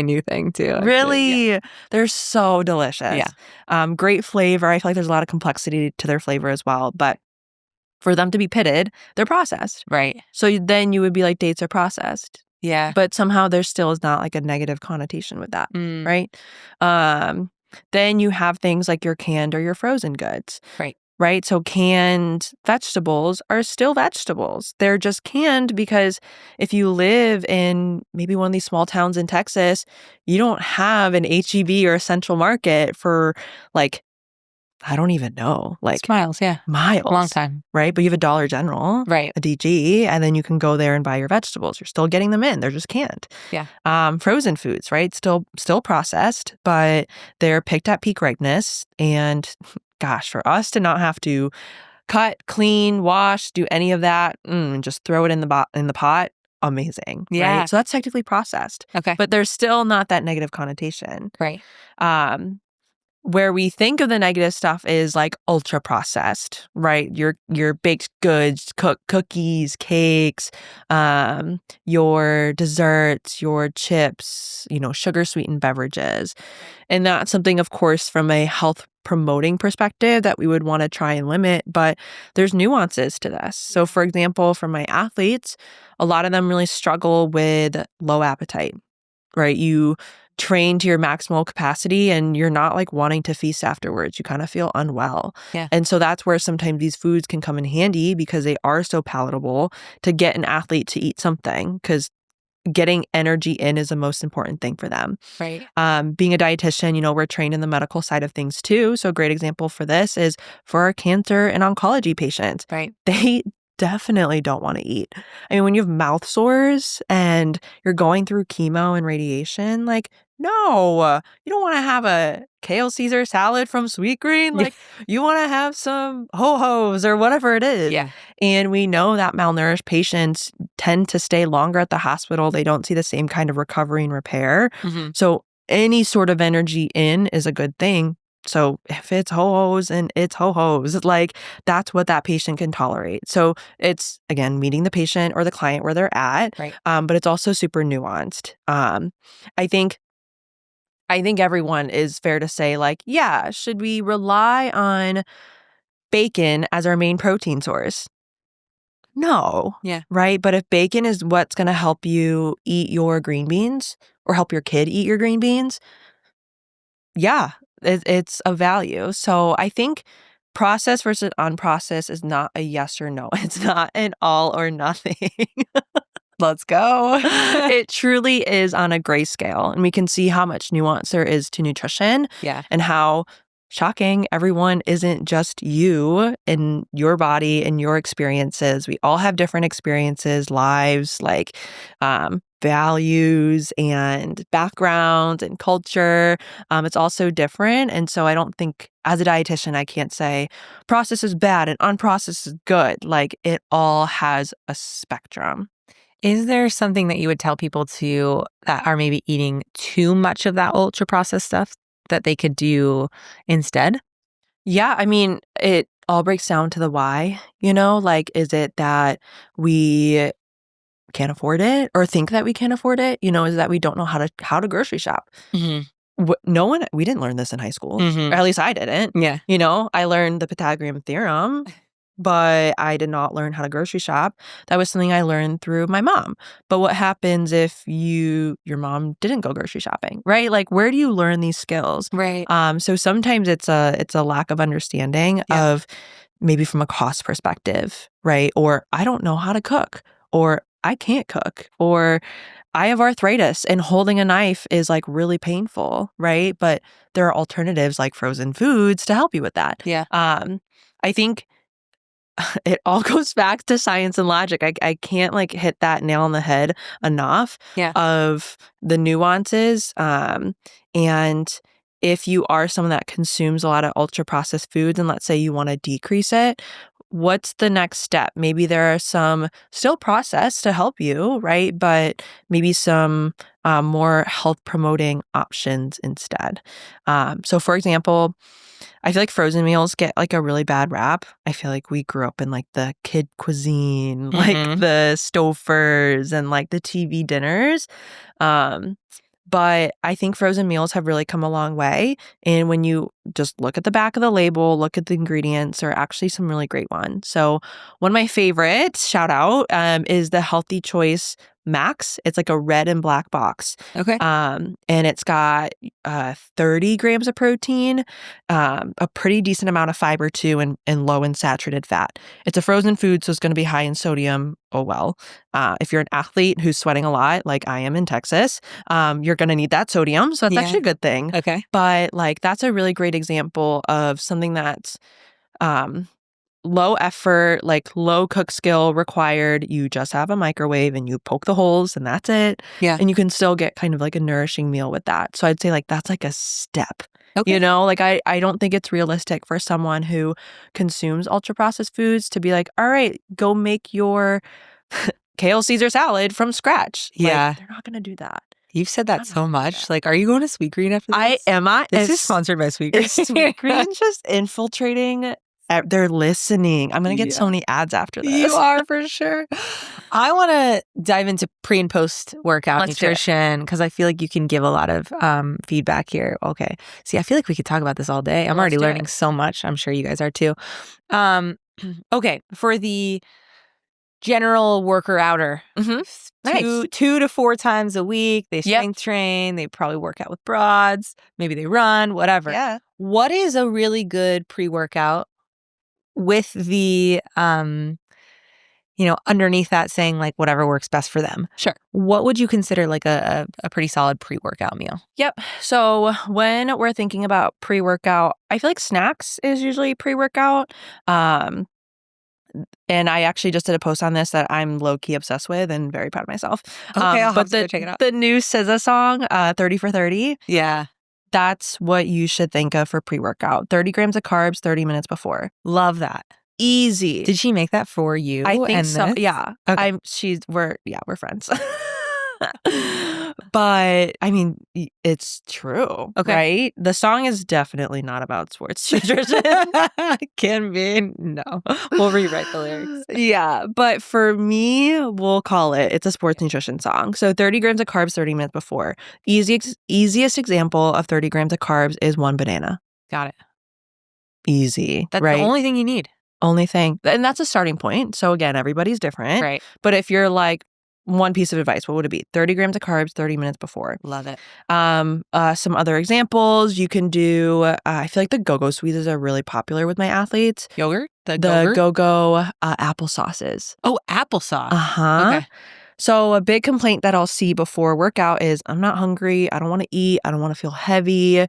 new thing too. Actually. Really? Yeah. They're so delicious. Yeah. Great flavor. I feel like there's a lot of complexity to their flavor as well, but for them to be pitted, they're processed. Right. So then you would be like, dates are processed. Yeah. But somehow there still is not like a negative connotation with that, right? Then you have things like your canned or your frozen goods. Right? So canned vegetables are still vegetables. They're just canned because if you live in maybe one of these small towns in Texas, you don't have an HEB or a central market for like, I don't even know, like it's miles. Yeah. Miles. A long time. Right? But you have a Dollar General, right? A DG, and then you can go there and buy your vegetables. You're still getting them in. They're just canned. Yeah. Frozen foods, right? Still processed, but they're picked at peak ripeness. And gosh, for us to not have to cut, clean, wash, do any of that, and just throw it in the pot, amazing. Yeah. Right? So that's technically processed. Okay. But there's still not that negative connotation. Right. Where we think of the negative stuff is like ultra processed, right? Your baked goods, cookies, cakes, your desserts, your chips, sugar sweetened beverages. And that's something, of course, from a health promoting perspective that we would want to try and limit, but there's nuances to this. So for example, for my athletes, a lot of them really struggle with low appetite, right? You train to your maximal capacity and you're not like wanting to feast afterwards. You kind of feel unwell. Yeah. And so that's where sometimes these foods can come in handy because they are so palatable to get an athlete to eat something, because getting energy in is the most important thing for them. Right. Being a dietitian, we're trained in the medical side of things too. So a great example for this is for our cancer and oncology patients. Right. They definitely don't want to eat. I mean, when you have mouth sores and you're going through chemo and radiation, like, no, you don't want to have a kale Caesar salad from Sweetgreen. Like, you want to have some ho-hos or whatever it is. Yeah. And we know that malnourished patients tend to stay longer at the hospital. They don't see the same kind of recovery and repair. Mm-hmm. So any sort of energy in is a good thing. So if it's ho-hos and it's ho-hos, like that's what that patient can tolerate. So it's, again, meeting the patient or the client where they're at, right. But it's also super nuanced. I think everyone is fair to say, like, yeah, should we rely on bacon as our main protein source? No. Yeah. Right? But if bacon is what's going to help you eat your green beans or help your kid eat your green beans, yeah, it's a value. So I think processed versus unprocessed is not a yes or no. It's not an all or nothing. Let's go. It truly is on a gray scale. And we can see how much nuance there is to nutrition. Yeah. And how shocking, everyone isn't just you and your body and your experiences. We all have different experiences, lives, like values and backgrounds and culture. It's all so different. And so I don't think, as a dietitian, I can't say processed is bad and unprocessed is good. Like, it all has a spectrum. Is there something that you would tell people that are maybe eating too much of that ultra processed stuff that they could do instead? Yeah, I mean, it all breaks down to the why, like, is it that we can't afford it or think that we can't afford it? Is it that we don't know how to grocery shop? Mm-hmm. We didn't learn this in high school. Mm-hmm. Or at least I didn't. Yeah. I learned the Pythagorean theorem, but I did not learn how to grocery shop. That was something I learned through my mom. But what happens if your mom didn't go grocery shopping, right? Like, where do you learn these skills? Right. So sometimes it's a lack of understanding of maybe from a cost perspective, right? Or I don't know how to cook, or I can't cook, or I have arthritis and holding a knife is like really painful, right? But there are alternatives like frozen foods to help you with that. Yeah. I think it all goes back to science and logic. I can't like hit that nail on the head enough of the nuances. And if you are someone that consumes a lot of ultra processed foods and let's say you want to decrease it, what's the next step? Maybe there are some still processed to help you, right? But maybe some more health promoting options instead. So for example, I feel like frozen meals get like a really bad rap. I feel like we grew up in like the kid cuisine, like the Stofers and like the TV dinners. But I think frozen meals have really come a long way. And when you just look at the back of the label, look at the ingredients, there are actually some really great ones. So one of my favorites, shout out, is the Healthy Choice Max. It's like a red and black box. Okay. And it's got 30 grams of protein, a pretty decent amount of fiber too, and low in saturated fat. It's a frozen food, so it's going to be high in sodium. Oh, well. If you're an athlete who's sweating a lot, like I am in Texas, you're going to need that sodium. So that's actually a good thing. Okay. But like, that's a really great example of something that's low effort, like low cook skill required. You just have a microwave and you poke the holes and that's it. Yeah. And you can still get kind of like a nourishing meal with that. So I'd say like that's like a step. Okay. You know, like I don't think it's realistic for someone who consumes ultra processed foods to be like, all right, go make your kale Caesar salad from scratch. Yeah. Like, they're not going to do that. You've said that so much. Like, are you going to Sweetgreen after this? This is sponsored by Sweetgreen. Is Sweetgreen just infiltrating? They're listening. I'm going to get so many ads after this. You are for sure. I want to dive into pre and post workout nutrition because I feel like you can give a lot of feedback here. Okay. See, I feel like we could talk about this all day. I'm already learning so much. I'm sure you guys are too. Okay. For the general worker outer, 2 to 4 times a week, they strength train, they probably work out with broads, maybe they run, whatever. Yeah. What is a really good pre-workout with the, underneath that saying like whatever works best for them? Sure. What would you consider like a pretty solid pre-workout meal? Yep. So when we're thinking about pre-workout, I feel like snacks is usually pre-workout. And I actually just did a post on this that I'm low-key obsessed with and very proud of myself. Okay, I'll have to go check it out. The new SZA song, 30 for 30. Yeah. That's what you should think of for pre-workout. 30 grams of carbs, 30 minutes before. Love that. Easy. Did she make that for you? I think so. This? Yeah. Okay. We're friends. But I mean, it's true, right? The song is definitely not about sports nutrition. Can be. No. We'll rewrite the lyrics. Yeah. But for me, we'll call it's a sports nutrition song. So 30 grams of carbs, 30 minutes before. Easiest example of 30 grams of carbs is 1 banana. Got it. Easy. That's right? The only thing you need. Only thing. And that's a starting point. So again, everybody's different. Right. But if you're like, one piece of advice, what would it be? 30 grams of carbs, 30 minutes before. Love it. Some other examples you can do. I feel like the go-go squeezes are really popular with my athletes. Yogurt? The go-go applesauces. Oh, applesauce. Uh-huh. Okay. So a big complaint that I'll see before workout is I'm not hungry. I don't want to eat. I don't want to feel heavy.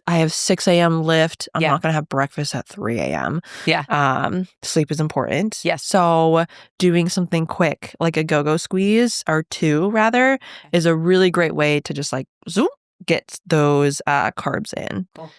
I have 6 a.m. lift. I'm not going to have breakfast at 3 a.m. Yeah. Sleep is important. Yes. So doing something quick, like a go-go squeeze, or 2 rather, is a really great way to just like zoom, get those carbs in. Cool.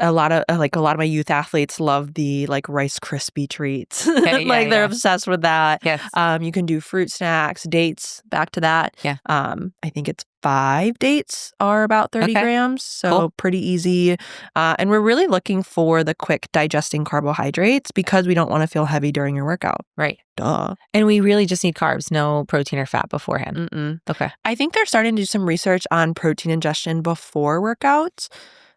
A lot of my youth athletes love the like Rice Krispie treats. They're obsessed with that. Yes. You can do fruit snacks, dates, back to that. Yeah. I think it's 5 dates are about 30 grams. So pretty easy. And we're really looking for the quick digesting carbohydrates because we don't want to feel heavy during your workout. Right. Duh. And we really just need carbs, no protein or fat beforehand. Mm-mm. Okay. I think they're starting to do some research on protein ingestion before workouts.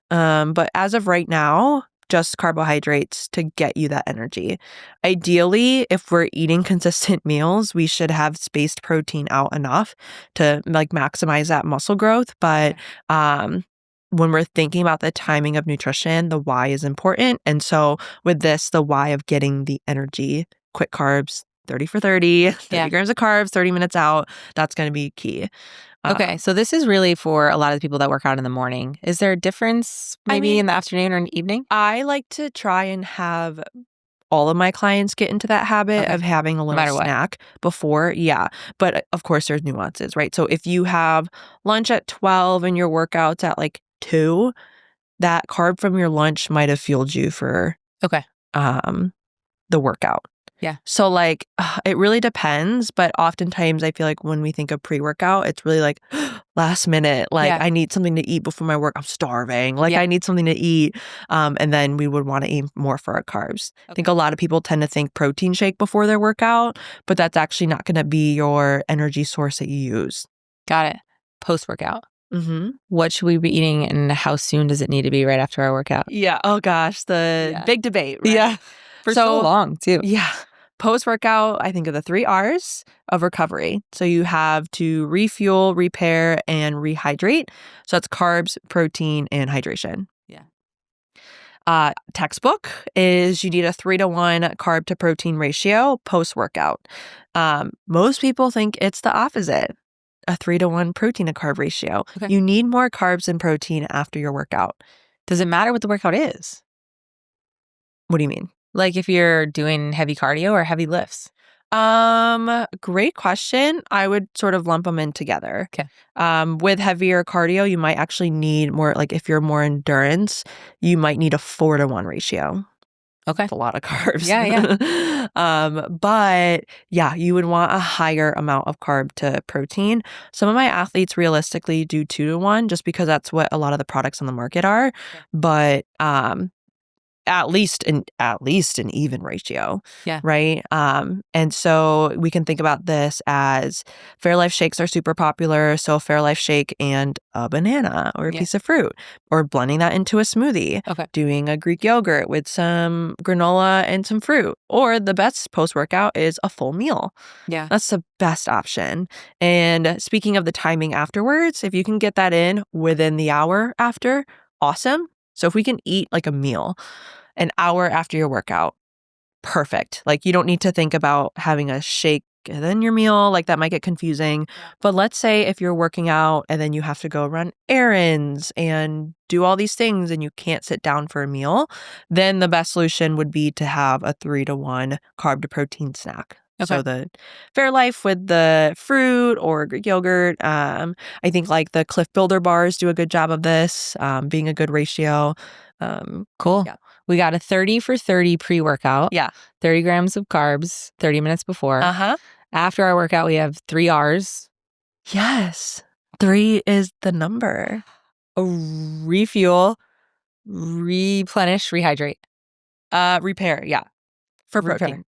But as of right now, just carbohydrates to get you that energy. Ideally, if we're eating consistent meals, we should have spaced protein out enough to like maximize that muscle growth. But when we're thinking about the timing of nutrition, the why is important. And so with this, the why of getting the energy, quick carbs, 30 for 30, 30 grams of carbs, 30 minutes out, that's going to be key. Okay, so this is really for a lot of the people that work out in the morning. Is there a difference maybe in the afternoon or in the evening? I like to try and have all of my clients get into that habit of having a little snack before. Yeah. But of course, there's nuances, right? So if you have lunch at 12 and your workout's at like 2, that carb from your lunch might have fueled you for the workout. Yeah. So like it really depends, but oftentimes I feel like when we think of pre-workout, it's really like last minute, like I need something to eat before my work. I'm starving. Like I need something to eat. And then we would want to eat more for our carbs. I think a lot of people tend to think protein shake before their workout, but that's actually not going to be your energy source that you use. Got it. Post-workout. What should we be eating and how soon does it need to be right after our workout? Yeah. Oh gosh, the big debate, right? Yeah. For so long too. Yeah. Post-workout, I think of the 3 R's of recovery. So you have to refuel, repair, and rehydrate. So that's carbs, protein, and hydration. Yeah. Textbook is you need a 3-to-1 carb to protein ratio post-workout. Most people think it's the opposite, a 3-to-1 protein to carb ratio. You need more carbs and protein after your workout. Does it matter what the workout is? What do you mean? Like if you're doing heavy cardio or heavy lifts? Great question. I would sort of lump them in together. Okay. With heavier cardio, you might actually need more, like if you're more endurance, you might need a 4-to-1 ratio. Okay. That's a lot of carbs. Yeah. But yeah, you would want a higher amount of carb to protein. Some of my athletes realistically do 2-to-1 just because that's what a lot of the products on the market are. Okay. But, at least an even ratio. Yeah. Right. And so we can think about this as Fairlife shakes are super popular. So a Fairlife shake and a banana or a piece of fruit, or blending that into a smoothie. Okay. Doing a Greek yogurt with some granola and some fruit. Or the best post-workout is a full meal. Yeah. That's the best option. And speaking of the timing afterwards, if you can get that in within the hour after, awesome. So if we can eat like a meal an hour after your workout, perfect. Like you don't need to think about having a shake and then your meal, like that might get confusing. But let's say if you're working out and then you have to go run errands and do all these things and you can't sit down for a meal, then the best solution would be to have a 3-to-1 carb to protein snack. Okay. So the Fairlife with the fruit or Greek yogurt. I think like the Cliff Builder bars do a good job of this, being a good ratio. Cool. Yeah. We got a 30 for 30 pre-workout. Yeah. 30 grams of carbs, 30 minutes before. After our workout, we have 3 R's. Yes. 3 is the number. Refuel, replenish, rehydrate. Repair. Yeah. For protein.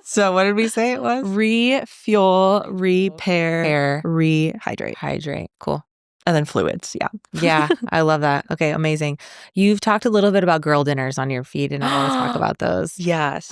So what did we say it was? Refuel, repair, rehydrate. Hydrate. Cool. And then fluids. Yeah. Yeah. I love that. Okay. Amazing. You've talked a little bit about girl dinners on your feed, and I want to talk about those. Yes.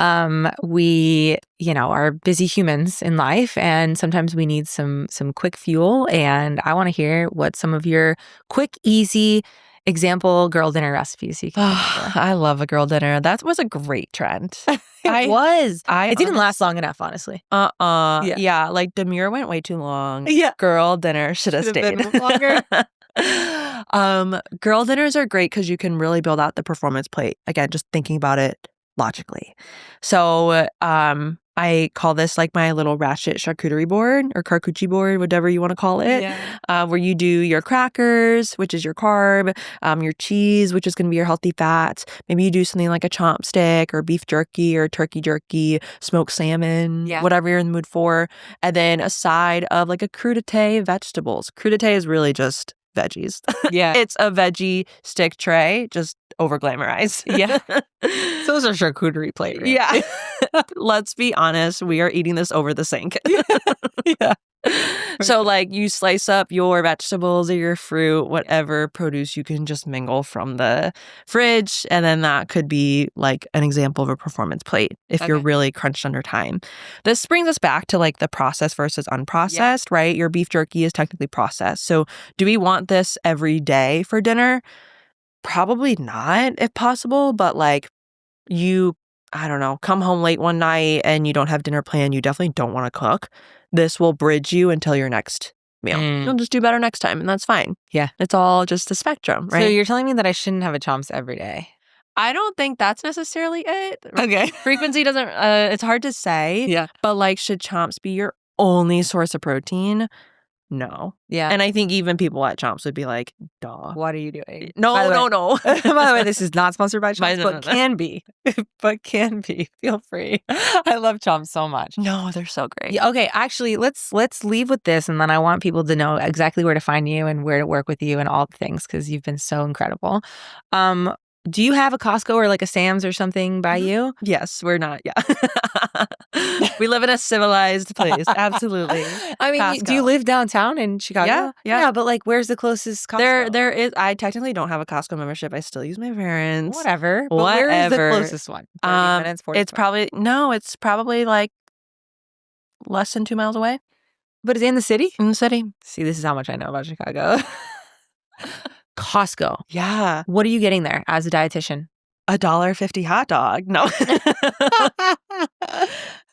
We, are busy humans in life, and sometimes we need some quick fuel. And I want to hear what some of your quick, easy example girl dinner recipes you can I love a girl dinner. That was a great trend. It didn't last long enough, honestly. Yeah, like Demure went way too long. Yeah. Girl dinner should have stayed been longer. Girl dinners are great because you can really build out the performance plate. Again, just thinking about it logically. So I call this like my little ratchet charcuterie board or charcuterie board, whatever you want to call it, where you do your crackers, which is your carb, your cheese, which is going to be your healthy fats. Maybe you do something like a chomp stick or beef jerky or turkey jerky, smoked salmon, whatever you're in the mood for. And then a side of like a crudité vegetables. Crudité is really just veggies. Yeah. It's a veggie stick tray, just over glamorized. Yeah. So it's a charcuterie plate, really. Yeah. Let's be honest, we are eating this over the sink. Yeah. So like you slice up your vegetables or your fruit, whatever produce you can just mingle from the fridge. And then that could be like an example of a performance plate if you're really crunched under time. This brings us back to like the processed versus unprocessed, right? Your beef jerky is technically processed. So do we want this every day for dinner? Probably not, if possible, but like I don't know, come home late one night and you don't have dinner planned, you definitely don't want to cook. This will bridge you until your next meal. You'll just do better next time, and that's fine. Yeah. It's all just a spectrum, right? So you're telling me that I shouldn't have a chomps every day? I don't think that's necessarily it. Okay. Frequency doesn't, it's hard to say. Yeah. But like, should chomps be your only source of protein? no. Yeah. And I think even people at Chomps would be like, duh. What are you doing? No. By the way, this is not sponsored by Chomps, No. but can be. But can be. Feel free. I love Chomps so much. No, they're so great. Yeah, okay, actually, let's leave with this, and then I want people to know exactly where to find you and where to work with you and all the things, because you've been so incredible. Do you have a Costco or like a Sam's or something by you? Yes, we're not. Yeah. We live in a civilized place. Absolutely. I mean, do you live downtown in Chicago? Yeah. But like, where's the closest Costco? There is. I technically don't have a Costco membership. I still use my parents. Whatever. But where is the closest one? 30 minutes, 45? It's probably like less than 2 miles away. But it's in the city? In the city. See, this is how much I know about Chicago. Costco. Yeah. What are you getting there as a dietitian? $1.50 hot dog. No.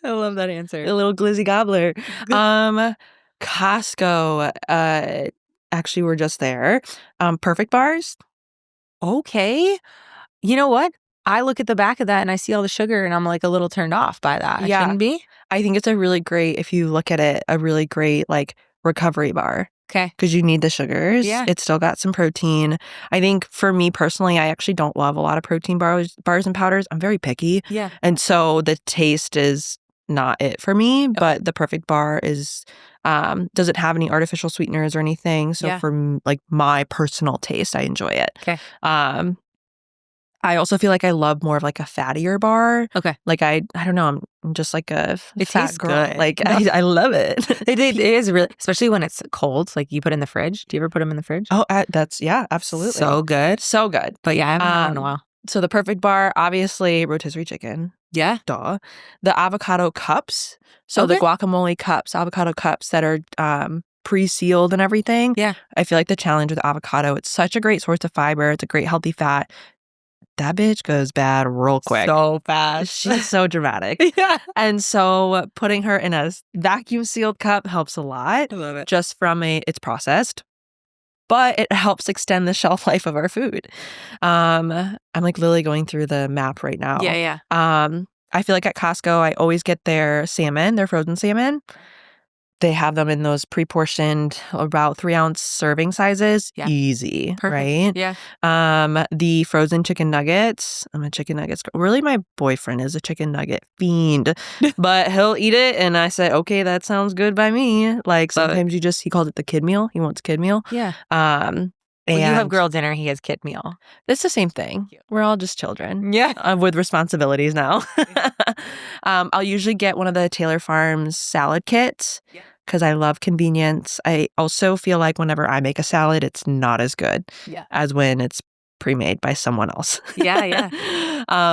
I love that answer. A little glizzy gobbler. Costco. Actually, we're just there. Perfect bars. Okay. You know what? I look at the back of that and I see all the sugar and I'm like a little turned off by that. I shouldn't be. I think it's a really great, if you look at it, a really great like recovery bar. Okay. Because you need the sugars. Yeah. It's still got some protein. I think for me personally, I actually don't love a lot of protein bars and powders. I'm very picky. Yeah. And so the taste is not it for me, but the perfect bar is doesn't have any artificial sweeteners or anything. So for like my personal taste, I enjoy it. Okay. I also feel like I love more of like a fattier bar. Okay. Like I don't know, I'm just like a it fat tastes girl. good. Like I love it. It is really, especially when it's cold. Like you put in the fridge. Do you ever put them in the fridge? Oh, that's absolutely. So good. So good. But yeah, I haven't had it in a while. So the perfect bar, obviously rotisserie chicken. Yeah. Duh. The avocado cups. So the guacamole cups, avocado cups that are pre-sealed and everything. Yeah. I feel like the challenge with avocado, it's such a great source of fiber. It's a great healthy fat. That bitch goes bad real quick. So fast. She's so dramatic. Yeah. And so putting her in a vacuum sealed cup helps a lot. I love it. Just from it's processed, but it helps extend the shelf life of our food. I'm like literally going through the map right now. Yeah. I feel like at Costco, I always get their salmon, their frozen salmon. They have them in those pre-portioned, about 3-ounce serving sizes. Yeah. Easy, perfect. Right? Yeah. The frozen chicken nuggets. I'm a chicken nuggets girl. Really, my boyfriend is a chicken nugget fiend, but he'll eat it. And I said, okay, that sounds good by me. Like sometimes he called it the kid meal. He wants kid meal. Yeah. When you have girl dinner, he has kid meal. It's the same thing. We're all just children. Yeah. With responsibilities now. I'll usually get one of the Taylor Farms salad kits because I love convenience. I also feel like whenever I make a salad, it's not as good as when it's pre-made by someone else. Yeah.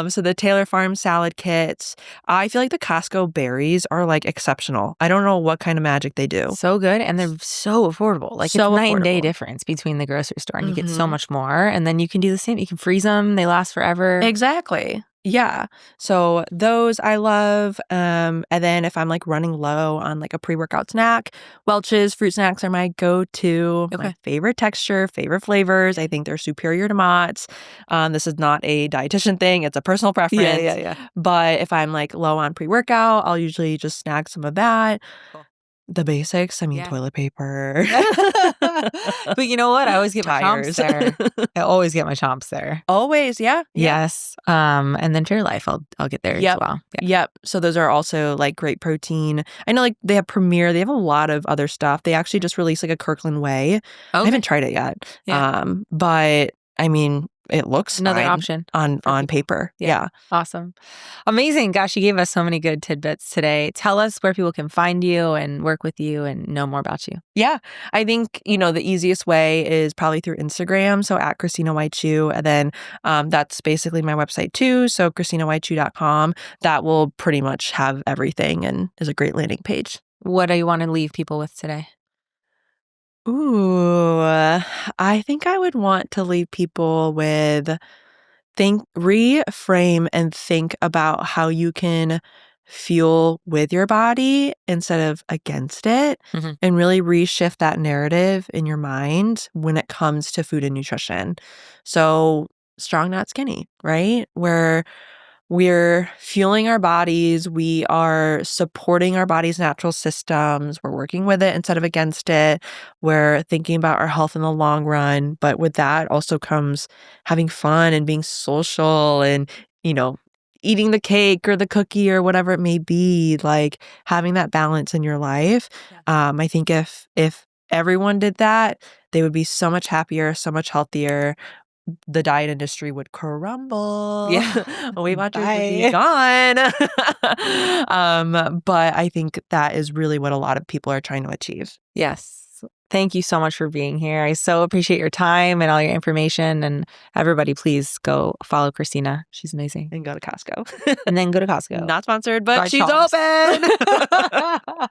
So the Taylor Farm salad kits, I feel like the Costco berries are like exceptional. I don't know what kind of magic they do. So good. And they're so affordable. Like so it's night and day difference between the grocery store and you get so much more. And then you can do the same. You can freeze them. They last forever. Exactly. Yeah. So those I love. And then if I'm like running low on like a pre-workout snack, Welch's fruit snacks are my go-to. Okay. My favorite texture, favorite flavors. I think they're superior to Mott's. This is not a dietitian thing. It's a personal preference. Yeah. But if I'm like low on pre-workout, I'll usually just snag some of that. Cool. The basics, toilet paper. But you know what? I always get my chomps there. I always get my chomps there. Always, yeah. Yes. And then Fairlife, I'll get there as well. Yep. So those are also like great protein. I know like they have Premier. They have a lot of other stuff. They actually just released like a Kirkland Whey. Okay. I haven't tried it yet. Yeah. But it looks another fine option on paper. Yeah. Awesome. Amazing. Gosh, you gave us so many good tidbits today. Tell us where people can find you and work with you and know more about you. Yeah. I think, the easiest way is probably through Instagram. So at Christina Chu. And then that's basically my website too. So ChristinaYchu.com. That will pretty much have everything and is a great landing page. What do you want to leave people with today? Ooh, I think I would want to leave people with reframe and think about how you can fuel with your body instead of against it, and really reshift that narrative in your mind when it comes to food and nutrition. So strong, not skinny, right? Where we're fueling our bodies. We are supporting our body's natural systems. We're working with it instead of against it. We're thinking about our health in the long run. But with that also comes having fun and being social and, eating the cake or the cookie or whatever it may be, like having that balance in your life. I think if everyone did that, they would be so much happier, so much healthier. The diet industry would crumble. Yeah. Weight Watchers would be gone. But I think that is really what a lot of people are trying to achieve. Yes. Thank you so much for being here. I so appreciate your time and all your information. And everybody, please go follow Christina. She's amazing. And go to Costco. And then go to Costco. Not sponsored, but Buy she's chops. open.